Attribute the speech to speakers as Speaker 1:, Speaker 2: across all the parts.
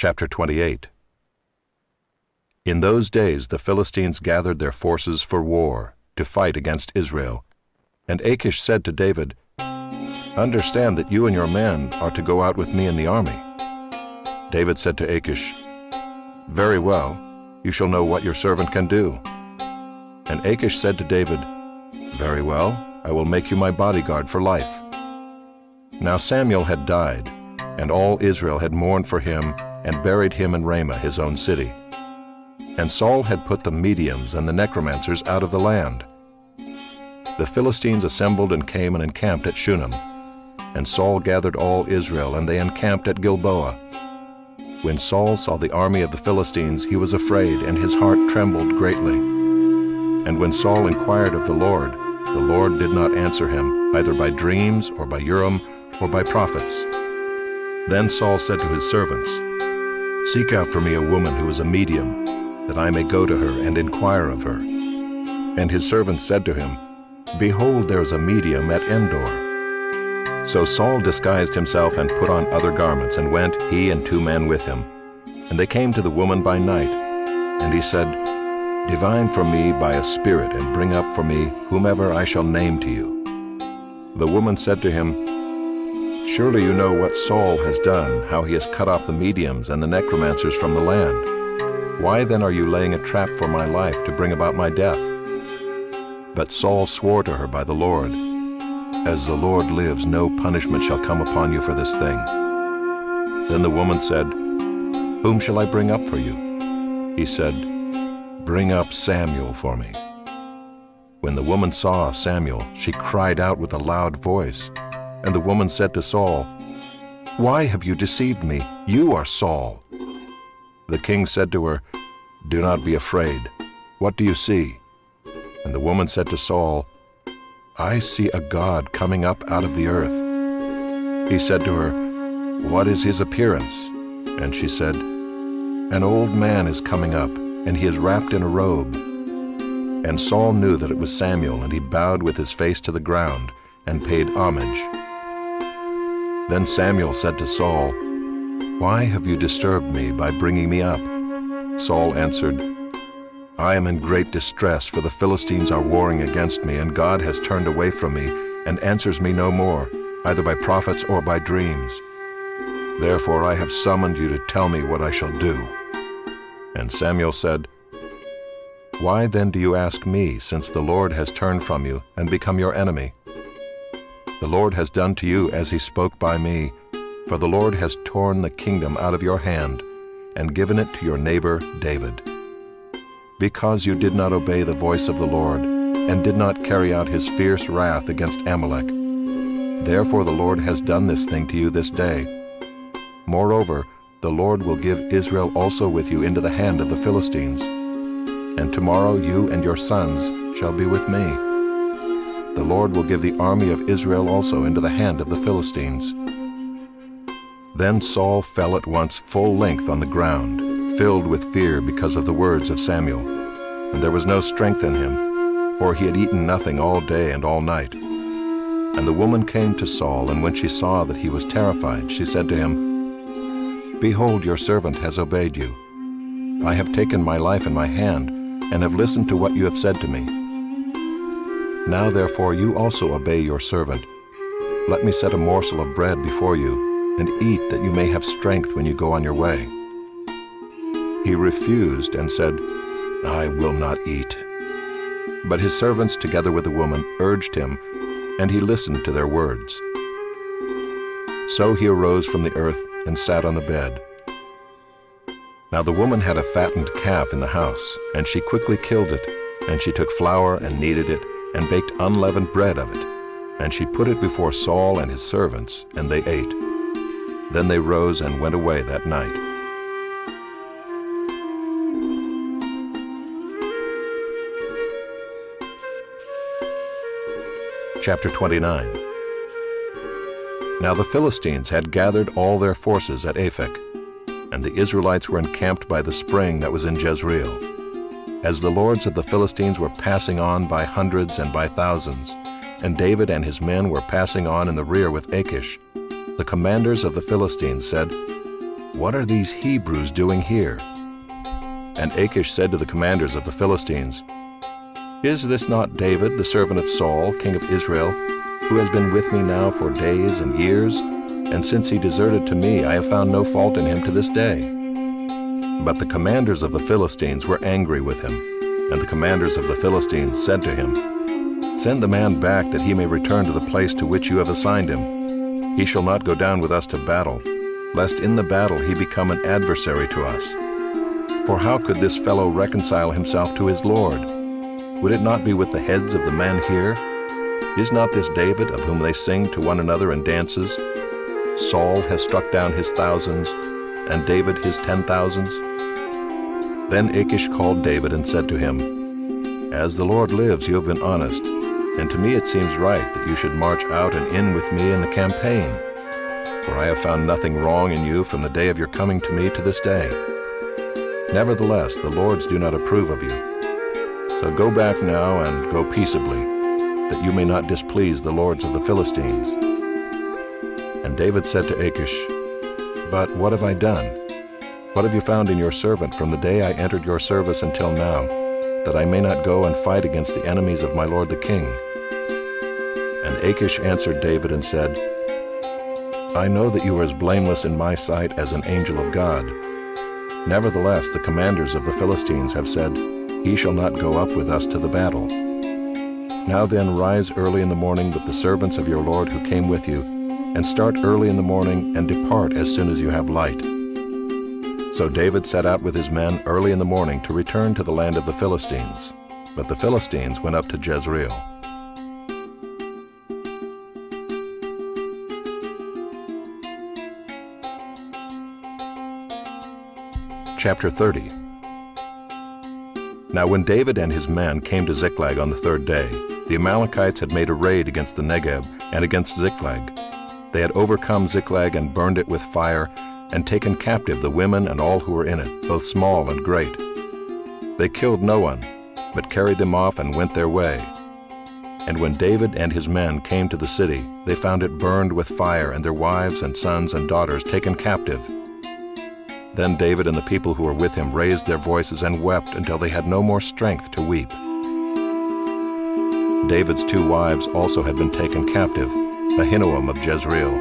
Speaker 1: Chapter 28. In those days the Philistines gathered their forces for war, to fight against Israel. And Achish said to David, "Understand that you and your men are to go out with me in the army." David said to Achish, "Very well, you shall know what your servant can do." And Achish said to David, "Very well, I will make you my bodyguard for life." Now Samuel had died, and all Israel had mourned for him and buried him in Ramah, his own city. And Saul had put the mediums and the necromancers out of the land. The Philistines assembled and came and encamped at Shunem. And Saul gathered all Israel, and they encamped at Gilboa. When Saul saw the army of the Philistines, he was afraid, and his heart trembled greatly. And when Saul inquired of the Lord did not answer him, either by dreams, or by Urim, or by prophets. Then Saul said to his servants, "Seek out for me a woman who is a medium, that I may go to her and inquire of her." And his servants said to him, "Behold, there is a medium at Endor." So Saul disguised himself and put on other garments, and went, he and 2 men with him. And they came to the woman by night. And he said, "Divine for me by a spirit, and bring up for me whomever I shall name to you." The woman said to him, "Surely you know what Saul has done, how he has cut off the mediums and the necromancers from the land. Why then are you laying a trap for my life to bring about my death?" But Saul swore to her by the Lord, "As the Lord lives, no punishment shall come upon you for this thing." Then the woman said, "Whom shall I bring up for you?" He said, "Bring up Samuel for me." When the woman saw Samuel, she cried out with a loud voice. And the woman said to Saul, "Why have you deceived me? You are Saul." The king said to her, "Do not be afraid. What do you see?" And the woman said to Saul, "I see a god coming up out of the earth." He said to her, "What is his appearance?" And she said, "An old man is coming up, and he is wrapped in a robe." And Saul knew that it was Samuel, and he bowed with his face to the ground, and paid homage. Then Samuel said to Saul, "Why have you disturbed me by bringing me up?" Saul answered, "I am in great distress, for the Philistines are warring against me, and God has turned away from me, and answers me no more, either by prophets or by dreams. Therefore I have summoned you to tell me what I shall do." And Samuel said, "Why then do you ask me, since the Lord has turned from you and become your enemy? The Lord has done to you as he spoke by me, for the Lord has torn the kingdom out of your hand and given it to your neighbor David. Because you did not obey the voice of the Lord, and did not carry out his fierce wrath against Amalek. Therefore the Lord has done this thing to you this day. Moreover, the Lord will give Israel also with you into the hand of the Philistines. And tomorrow you and your sons shall be with me. The Lord will give the army of Israel also into the hand of the Philistines." Then Saul fell at once full length on the ground, filled with fear because of the words of Samuel. And there was no strength in him, for he had eaten nothing all day and all night. And the woman came to Saul, and when she saw that he was terrified, she said to him, "Behold, your servant has obeyed you. I have taken my life in my hand, and have listened to what you have said to me. Now therefore you also obey your servant. Let me set a morsel of bread before you, and eat, that you may have strength when you go on your way." He refused and said, "I will not eat." But his servants, together with the woman, urged him, and he listened to their words. So he arose from the earth and sat on the bed. Now the woman had a fattened calf in the house, and she quickly killed it, and she took flour and kneaded it, and baked unleavened bread of it. And she put it before Saul and his servants, and they ate. Then they rose and went away that night. Chapter 29. Now the Philistines had gathered all their forces at Aphek, and the Israelites were encamped by the spring that was in Jezreel. As the lords of the Philistines were passing on by hundreds and by thousands, and David and his men were passing on in the rear with Achish, the commanders of the Philistines said, "What are these Hebrews doing here?" And Achish said to the commanders of the Philistines, "Is this not David, the servant of Saul, king of Israel, who has been with me now for days and years? And since he deserted to me, I have found no fault in him to this day." But the commanders of the Philistines were angry with him, and the commanders of the Philistines said to him, "Send the man back that he may return to the place to which you have assigned him. He shall not go down with us to battle, lest in the battle he become an adversary to us. For how could this fellow reconcile himself to his Lord? Would it not be with the heads of the men here? Is not this David, of whom they sing to one another in dances? Saul has struck down his thousands, and David his 10,000s. Then Achish called David and said to him, "As the Lord lives, you have been honest, and to me it seems right that you should march out and in with me in the campaign. For I have found nothing wrong in you from the day of your coming to me to this day. Nevertheless, the lords do not approve of you. So go back now and go peaceably, that you may not displease the lords of the Philistines." And David said to Achish, "But what have I done? What have you found in your servant from the day I entered your service until now, that I may not go and fight against the enemies of my lord the king?" And Achish answered David and said, "I know that you are as blameless in my sight as an angel of God. Nevertheless, the commanders of the Philistines have said, 'He shall not go up with us to the battle.' Now then, rise early in the morning with the servants of your lord who came with you, and start early in the morning and depart as soon as you have light." So David set out with his men early in the morning to return to the land of the Philistines. But the Philistines went up to Jezreel. Chapter 30. Now when David and his men came to Ziklag on the third day, the Amalekites had made a raid against the Negeb and against Ziklag. They had overcome Ziklag and burned it with fire, and taken captive the women and all who were in it, both small and great. They killed no one, but carried them off and went their way. And when David and his men came to the city, they found it burned with fire, and their wives and sons and daughters taken captive. Then David and the people who were with him raised their voices and wept until they had no more strength to weep. David's 2 wives also had been taken captive, Ahinoam of Jezreel,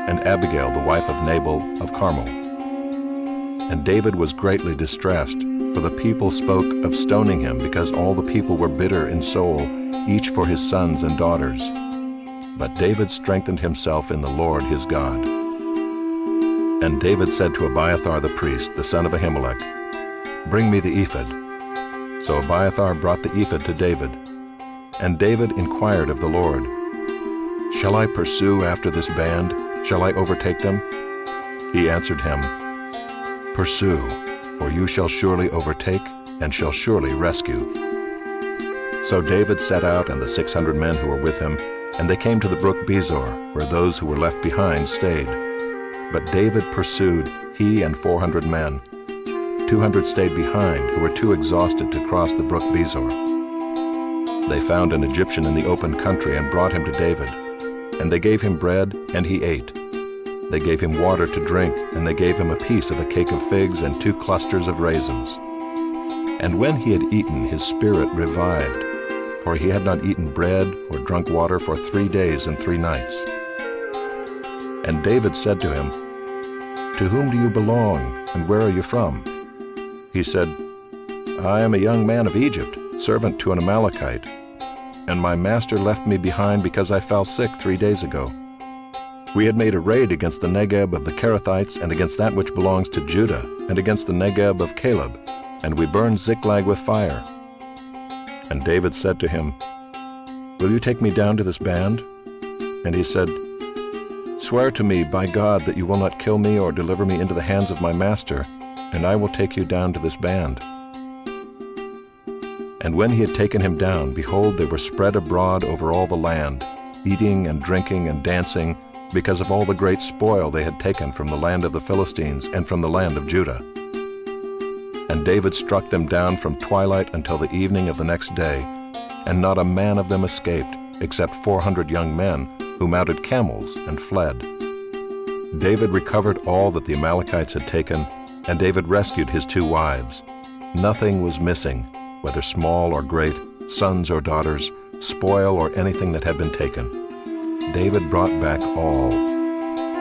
Speaker 1: and Abigail the wife of Nabal of Carmel. And David was greatly distressed, for the people spoke of stoning him, because all the people were bitter in soul, each for his sons and daughters. But David strengthened himself in the Lord his God. And David said to Abiathar the priest, the son of Ahimelech, "Bring me the ephod." So Abiathar brought the ephod to David. And David inquired of the Lord, "Shall I pursue after this band? Shall I overtake them?" He answered him, "Pursue, for you shall surely overtake, and shall surely rescue." So David set out and the 600 men who were with him, and they came to the brook Bezor, where those who were left behind stayed. But David pursued, he and 400 men. 200 stayed behind, who were too exhausted to cross the brook Bezor. They found an Egyptian in the open country and brought him to David. And they gave him bread, and he ate. They gave him water to drink, and they gave him a piece of a cake of figs and 2 clusters of raisins. And when he had eaten, his spirit revived, for he had not eaten bread or drunk water for 3 days and 3 nights. And David said to him, "To whom do you belong, and where are you from?" He said, "I am a young man of Egypt, servant to an Amalekite, and my master left me behind because I fell sick 3 days ago. We had made a raid against the Negeb of the Kerethites and against that which belongs to Judah, and against the Negeb of Caleb, and we burned Ziklag with fire." And David said to him, "Will you take me down to this band?" And he said, "Swear to me by God that you will not kill me or deliver me into the hands of my master, and I will take you down to this band." And when he had taken him down, behold, they were spread abroad over all the land, eating and drinking and dancing, because of all the great spoil they had taken from the land of the Philistines and from the land of Judah. And David struck them down from twilight until the evening of the next day, and not a man of them escaped, except 400 young men, who mounted camels and fled. David recovered all that the Amalekites had taken, and David rescued his 2 wives. Nothing was missing, whether small or great, sons or daughters, spoil or anything that had been taken. David brought back all.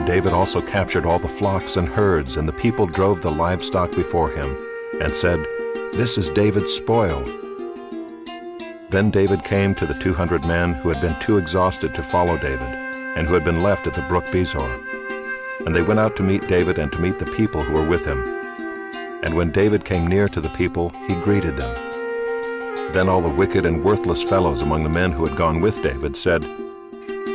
Speaker 1: David also captured all the flocks and herds, and the people drove the livestock before him, and said, "This is David's spoil." Then David came to the 200 men who had been too exhausted to follow David, and who had been left at the brook Besor. And they went out to meet David and to meet the people who were with him. And when David came near to the people, he greeted them. Then all the wicked and worthless fellows among the men who had gone with David said,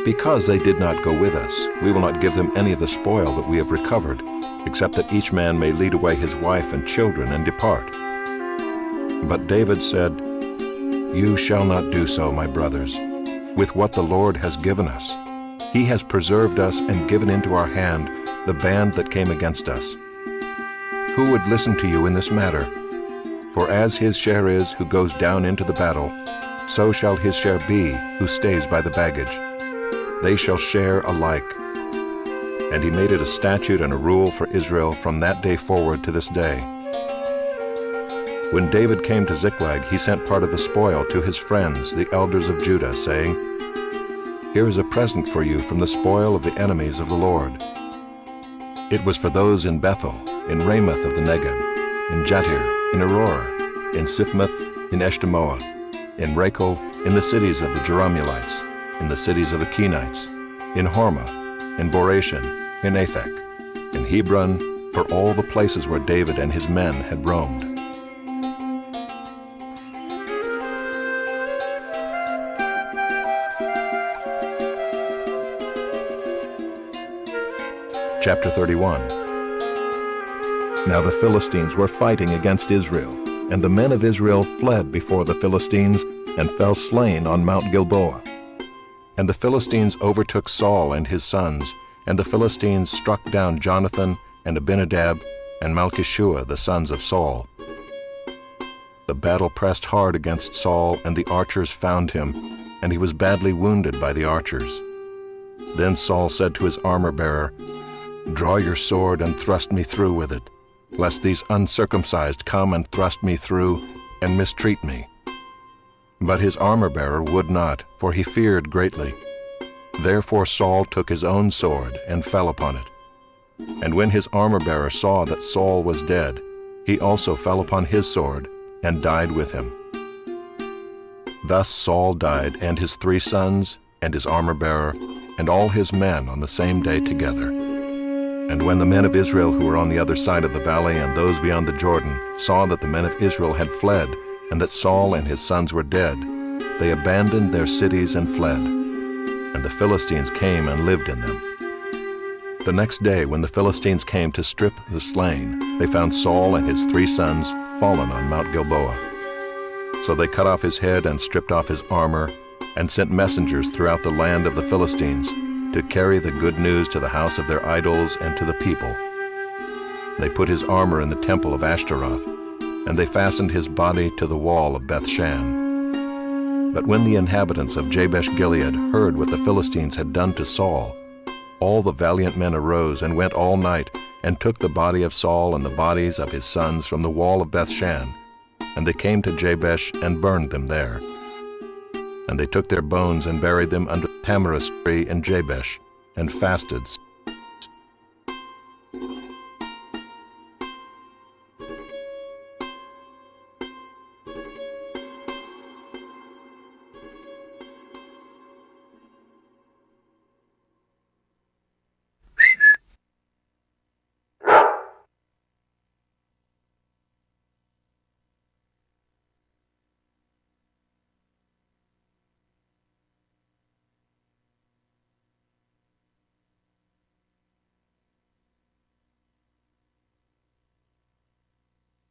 Speaker 1: "Because they did not go with us, we will not give them any of the spoil that we have recovered, except that each man may lead away his wife and children and depart." But David said, "You shall not do so, my brothers, with what the Lord has given us. He has preserved us and given into our hand the band that came against us. Who would listen to you in this matter? For as his share is who goes down into the battle, so shall his share be who stays by the baggage. They shall share alike." And he made it a statute and a rule for Israel from that day forward to this day. When David came to Ziklag, he sent part of the spoil to his friends, the elders of Judah, saying, "Here is a present for you from the spoil of the enemies of the Lord." It was for those in Bethel, in Ramoth of the Negeb, in Jatir, in Aurora, in Siphmoth, in Eshtemoa, in Rachel, in the cities of the Jerahmeelites, in the cities of the Kenites, in Hormah, in Boration, in Aphek, in Hebron, for all the places where David and his men had roamed. Chapter 31. Now the Philistines were fighting against Israel, and the men of Israel fled before the Philistines and fell slain on Mount Gilboa. And the Philistines overtook Saul and his sons, and the Philistines struck down Jonathan and Abinadab and Malchishua, the sons of Saul. The battle pressed hard against Saul, and the archers found him, and he was badly wounded by the archers. Then Saul said to his armor-bearer, "Draw your sword and thrust me through with it, lest these uncircumcised come and thrust me through and mistreat me." But his armor-bearer would not, for he feared greatly. Therefore Saul took his own sword and fell upon it. And when his armor-bearer saw that Saul was dead, he also fell upon his sword and died with him. Thus Saul died, and his 3 sons, and his armor-bearer, and all his men on the same day together. And when the men of Israel who were on the other side of the valley and those beyond the Jordan saw that the men of Israel had fled, and that Saul and his sons were dead, they abandoned their cities and fled. And the Philistines came and lived in them. The next day, when the Philistines came to strip the slain, they found Saul and his 3 sons fallen on Mount Gilboa. So they cut off his head and stripped off his armor, and sent messengers throughout the land of the Philistines to carry the good news to the house of their idols and to the people. They put his armor in the temple of Ashtaroth, and they fastened his body to the wall of Bethshan. But when the inhabitants of Jabesh-Gilead heard what the Philistines had done to Saul, all the valiant men arose and went all night, and took the body of Saul and the bodies of his sons from the wall of Bethshan, and they came to Jabesh and burned them there. And they took their bones and buried them under the tamarisk tree in Jabesh, and fasted